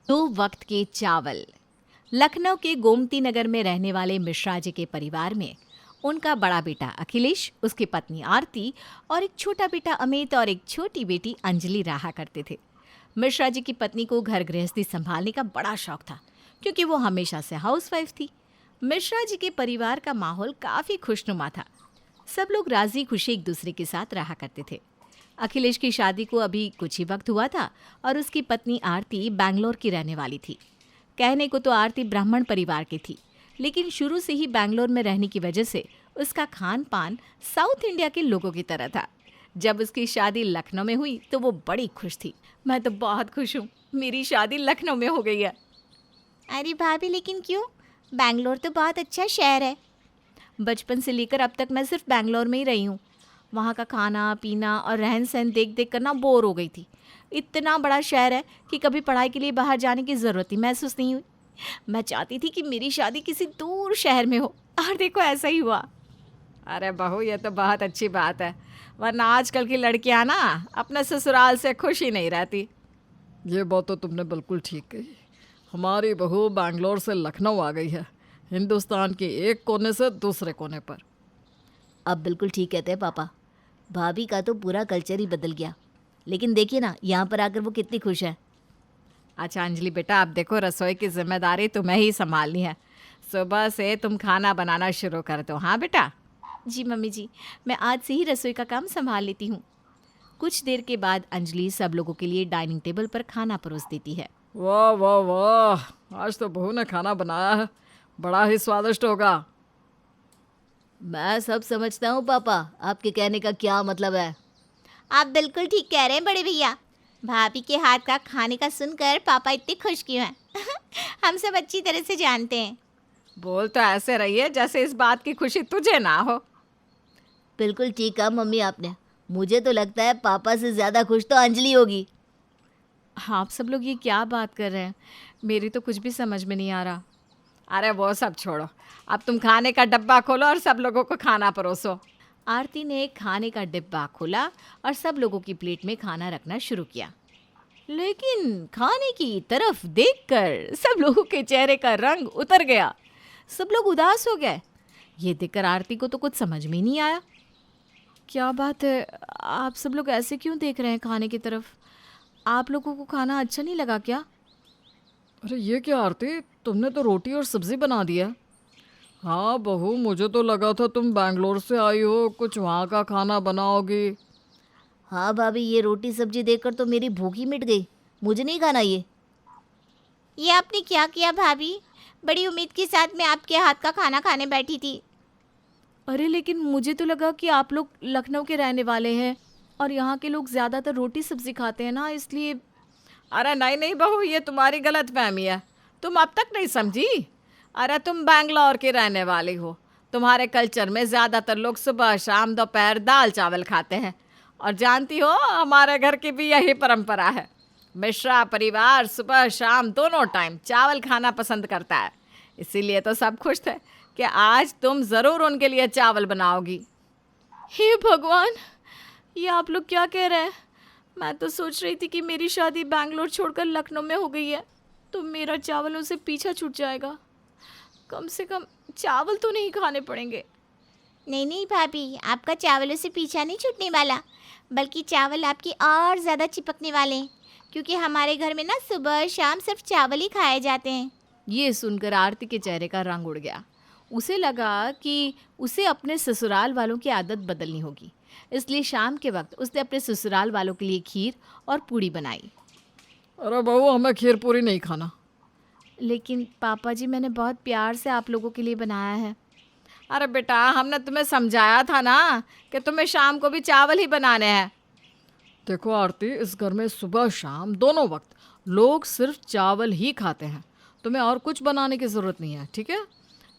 दो वक्त के चावल। लखनऊ के गोमती नगर में रहने वाले मिश्रा जी के परिवार में उनका बड़ा बेटा अखिलेश, उसकी पत्नी आरती और एक छोटा बेटा अमित और एक छोटी बेटी अंजलि रहा करते थे। मिश्रा जी की पत्नी को घर गृहस्थी संभालने का बड़ा शौक था, क्योंकि वो हमेशा से हाउसवाइफ थी। मिश्रा जी के परिवार का माहौल काफ़ी खुशनुमा था। सब लोग राजी खुशी एक दूसरे के साथ रहा करते थे। अखिलेश की शादी को अभी कुछ ही वक्त हुआ था और उसकी पत्नी आरती बैंगलोर की रहने वाली थी। कहने को तो आरती ब्राह्मण परिवार की थी, लेकिन शुरू से ही बैंगलोर में रहने की वजह से उसका खान पान साउथ इंडिया के लोगों की तरह था। जब उसकी शादी लखनऊ में हुई तो वो बड़ी खुश थी। मैं तो बहुत खुश हूँ, मेरी शादी लखनऊ में हो गई है। अरे भाभी, लेकिन क्यों? बैंगलोर तो बहुत अच्छा शहर है। बचपन से लेकर अब तक मैं सिर्फ बैंगलोर में ही रही हूँ। वहाँ का खाना पीना और रहन सहन देख देख कर ना बोर हो गई थी। इतना बड़ा शहर है कि कभी पढ़ाई के लिए बाहर जाने की ज़रूरत ही महसूस नहीं हुई। मैं चाहती थी कि मेरी शादी किसी दूर शहर में हो, और देखो ऐसा ही हुआ। अरे बहू, ये तो बहुत अच्छी बात है, वरना आजकल की लड़कियां ना अपने ससुराल से खुश ही नहीं रहती। ये बात तो तुमने बिल्कुल ठीक कही। हमारी बहू बैंगलोर से लखनऊ आ गई है, हिंदुस्तान के एक कोने से दूसरे कोने पर। अब बिल्कुल ठीक कहते हैं पापा। भाभी का तो पूरा कल्चर ही बदल गया। लेकिन देखिए ना, यहाँ पर आकर वो कितनी खुश है। अच्छा अंजलि बेटा, अब देखो रसोई की जिम्मेदारी तुम्हें ही संभालनी है। सुबह से तुम खाना बनाना शुरू कर दो। हाँ बेटा? जी मम्मी जी, मैं आज से ही रसोई का काम संभाल लेती हूँ। कुछ देर के बाद अंजलि सब लोगों के लिए डाइनिंग टेबल पर खाना परोस देती है। वाह वाह वाह, आज तो बहू ने खाना बनाया है, बड़ा ही स्वादिष्ट होगा। मैं सब समझता हूँ पापा, आपके कहने का क्या मतलब है। आप बिल्कुल ठीक कह रहे हैं बड़े भैया। भाभी के हाथ का खाने का सुनकर पापा इतने खुश क्यों हैं? हम सब अच्छी तरह से जानते हैं। बोल तो ऐसे रही है जैसे इस बात की खुशी तुझे ना हो। बिल्कुल ठीक कहा मम्मी आपने। मुझे तो लगता है पापा से ज़्यादा खुश तो अंजलि होगी। हाँ, आप सब लोग ये क्या बात कर रहे हैं? मेरी तो कुछ भी समझ में नहीं आ रहा। अरे वो सब छोड़ो, अब तुम खाने का डब्बा खोलो और सब लोगों को खाना परोसो। आरती ने खाने का डिब्बा खोला और सब लोगों की प्लेट में खाना रखना शुरू किया। लेकिन खाने की तरफ देखकर सब लोगों के चेहरे का रंग उतर गया। सब लोग उदास हो गए। ये देखकर आरती को तो कुछ समझ में ही नहीं आया। क्या बात है, आप सब लोग ऐसे क्यों देख रहे हैं खाने की तरफ? आप लोगों को खाना अच्छा नहीं लगा क्या? अरे ये क्या आरती, तुमने तो रोटी और सब्जी बना दिया। हाँ बहू, मुझे तो लगा था तुम बैंगलोर से आई हो, कुछ वहाँ का खाना बनाओगी। हाँ भाभी, ये रोटी सब्जी देखकर तो मेरी भूख ही मिट गई। मुझे नहीं खाना ये आपने क्या किया भाभी? बड़ी उम्मीद के साथ मैं आपके हाथ का खाना खाने बैठी थी। अरे लेकिन मुझे तो लगा कि आप लोग लखनऊ के रहने वाले हैं और यहाँ के लोग ज़्यादातर रोटी सब्जी खाते हैं ना, इसलिए। अरे नहीं नहीं बहू, ये तुम्हारी गलत फहमी है, तुम अब तक नहीं समझी। अरे तुम बैंगलोर के रहने वाली हो, तुम्हारे कल्चर में ज़्यादातर लोग सुबह शाम दोपहर दाल चावल खाते हैं। और जानती हो, हमारे घर की भी यही परंपरा है। मिश्रा परिवार सुबह शाम दोनों टाइम चावल खाना पसंद करता है। इसीलिए तो सब खुश थे कि आज तुम ज़रूर उनके लिए चावल बनाओगी। हे भगवान, ये आप लोग क्या कह रहे हैं? मैं तो सोच रही थी कि मेरी शादी बैंगलोर छोड़कर लखनऊ में हो गई है, तो मेरा चावलों से पीछा छूट जाएगा। कम से कम चावल तो नहीं खाने पड़ेंगे। नहीं नहीं भाभी, आपका चावलों से पीछा नहीं छूटने वाला, बल्कि चावल आपकी और ज़्यादा चिपकने वाले हैं, क्योंकि हमारे घर में ना सुबह शाम सिर्फ चावल ही खाए जाते हैं। ये सुनकर आरती के चेहरे का रंग उड़ गया। उसे लगा कि उसे अपने ससुराल वालों की आदत बदलनी होगी, इसलिए शाम के वक्त उसने अपने ससुराल वालों के लिए खीर और पूड़ी बनाई। अरे बहू, हमें खीर पूरी नहीं खाना। लेकिन पापा जी, मैंने बहुत प्यार से आप लोगों के लिए बनाया है। अरे बेटा, हमने तुम्हें समझाया था ना कि तुम्हें शाम को भी चावल ही बनाने हैं। देखो आरती, इस घर में सुबह शाम दोनों वक्त लोग सिर्फ चावल ही खाते हैं, तुम्हें और कुछ बनाने की ज़रूरत नहीं है, ठीक है?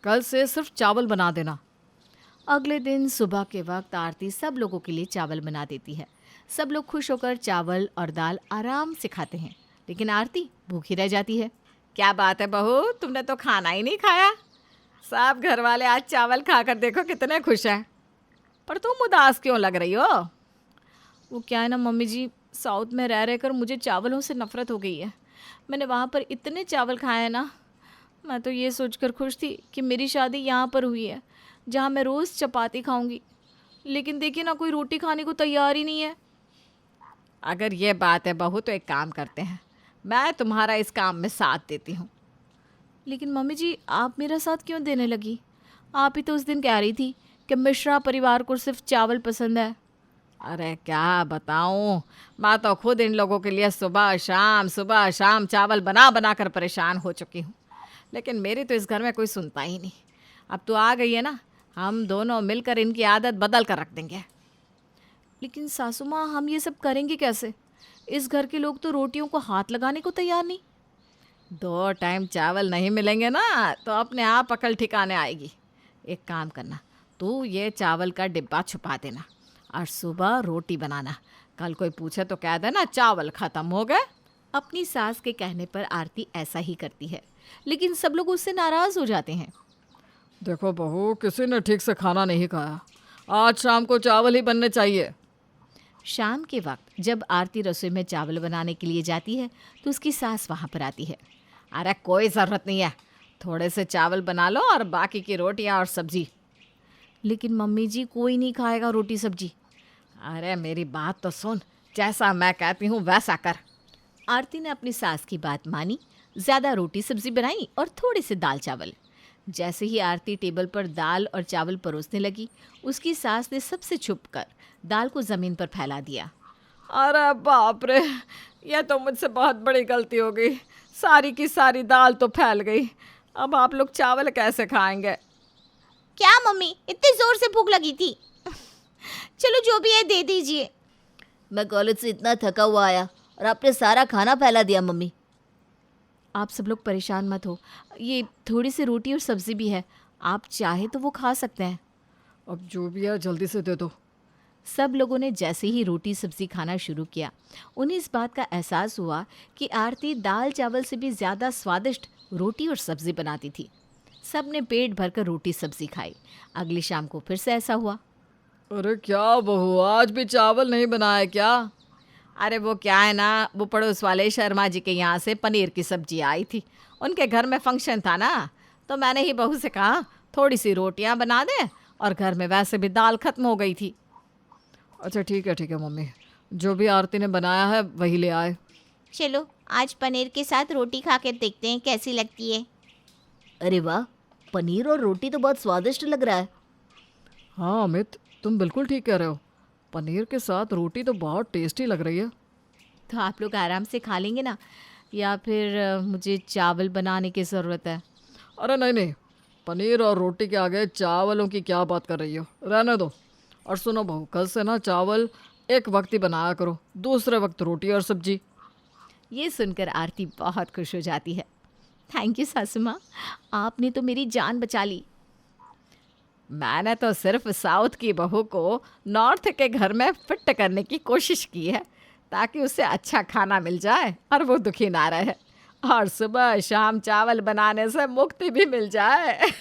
कल से सिर्फ चावल बना देना। अगले दिन सुबह के वक्त आरती सब लोगों के लिए चावल बना देती है। सब लोग खुश होकर चावल और दाल आराम से खाते हैं, लेकिन आरती भूखी रह जाती है। क्या बात है बहू, तुमने तो खाना ही नहीं खाया। सब घर वाले आज चावल खाकर देखो कितने खुश हैं। पर तुम उदास क्यों लग रही हो? वो क्या है ना मम्मी जी, साउथ में रह रहकर मुझे चावलों से नफ़रत हो गई है। मैंने वहाँ पर इतने चावल खाए हैं ना, मैं तो ये सोचकर खुश थी कि मेरी शादी यहाँ पर हुई है जहाँ मैं रोज़ चपाती खाऊंगी। लेकिन देखिए ना, कोई रोटी खाने को तैयार ही नहीं है। अगर ये बात है बहू, तो एक काम करते हैं, मैं तुम्हारा इस काम में साथ देती हूँ। लेकिन मम्मी जी, आप मेरा साथ क्यों देने लगी? आप ही तो उस दिन कह रही थी कि मिश्रा परिवार को सिर्फ चावल पसंद है। अरे क्या बताऊँ, मैं तो खुद इन लोगों के लिए सुबह शाम चावल बना बना कर परेशान हो चुकी हूँ। लेकिन मेरी तो इस घर में कोई सुनता ही नहीं। अब तो आ गई है ना, हम दोनों मिलकर इनकी आदत बदल कर रख देंगे। लेकिन सासू माँ, हम ये सब करेंगे कैसे? इस घर के लोग तो रोटियों को हाथ लगाने को तैयार नहीं। 2 टाइम चावल नहीं मिलेंगे ना तो अपने आप अकल ठिकाने आएगी। एक काम करना, तू ये चावल का डिब्बा छुपा देना और सुबह रोटी बनाना। कल कोई पूछे तो कह देना चावल ख़त्म हो गए। अपनी सास के कहने पर आरती ऐसा ही करती है, लेकिन सब लोग उससे नाराज़ हो जाते हैं। देखो बहू, किसी ने ठीक से खाना नहीं खाया, आज शाम को चावल ही बनने चाहिए। शाम के वक्त जब आरती रसोई में चावल बनाने के लिए जाती है तो उसकी सास वहाँ पर आती है। अरे कोई ज़रूरत नहीं है, थोड़े से चावल बना लो और बाकी की रोटियाँ और सब्जी। लेकिन मम्मी जी, कोई नहीं खाएगा रोटी सब्जी। अरे मेरी बात तो सुन, जैसा मैं कहती हूँ वैसा कर। आरती ने अपनी सास की बात मानी, ज़्यादा रोटी सब्जी बनाई और थोड़े से दाल चावल। जैसे ही आरती टेबल पर दाल और चावल परोसने लगी, उसकी सास ने सबसे छुपकर दाल को ज़मीन पर फैला दिया। अरे बाप रे, यह तो मुझसे बहुत बड़ी गलती हो गई। सारी की सारी दाल तो फैल गई। अब आप लोग चावल कैसे खाएंगे? क्या मम्मी, इतनी जोर से भूख लगी थी? चलो जो भी है दे दीजिए। मैं कॉलेज से इतना थका हुआ आया और आपने सारा खाना फैला दिया मम्मी। आप सब लोग परेशान मत हो, ये थोड़ी सी रोटी और सब्ज़ी भी है, आप चाहे तो वो खा सकते हैं। अब जो भी है जल्दी से दे दो। सब लोगों ने जैसे ही रोटी सब्ज़ी खाना शुरू किया, उन्हें इस बात का एहसास हुआ कि आरती दाल चावल से भी ज़्यादा स्वादिष्ट रोटी और सब्ज़ी बनाती थी। सब ने पेट भरकर रोटी सब्ज़ी खाई। अगली शाम को फिर से ऐसा हुआ। अरे क्या बहू, आज भी चावल नहीं बनाया क्या? अरे वो क्या है ना, वो पड़ोस वाले शर्मा जी के यहाँ से पनीर की सब्जी आई थी। उनके घर में फंक्शन था ना, तो मैंने ही बहू से कहा थोड़ी सी रोटियाँ बना दे, और घर में वैसे भी दाल ख़त्म हो गई थी। अच्छा ठीक है मम्मी, जो भी आरती ने बनाया है वही ले आए। चलो आज पनीर के साथ रोटी खा कर देखते हैं कैसी लगती है। अरे वाह, पनीर और रोटी तो बहुत स्वादिष्ट लग रहा है। हाँ अमित, तुम बिल्कुल ठीक कह रहे हो, पनीर के साथ रोटी तो बहुत टेस्टी लग रही है। तो आप लोग आराम से खा लेंगे ना, या फिर मुझे चावल बनाने की ज़रूरत है? अरे नहीं, पनीर और रोटी के आगे चावलों की क्या बात कर रही हो, रहने दो। और सुनो बहू, कल से ना चावल एक वक्त ही बनाया करो, दूसरे वक्त रोटी और सब्जी। ये सुनकर आरती बहुत खुश हो जाती है। थैंक यू सासू माँ, आपने तो मेरी जान बचा ली। मैंने तो सिर्फ साउथ की बहू को नॉर्थ के घर में फिट करने की कोशिश की है, ताकि उसे अच्छा खाना मिल जाए और वो दुखी ना रहे, और सुबह शाम चावल बनाने से मुक्ति भी मिल जाए।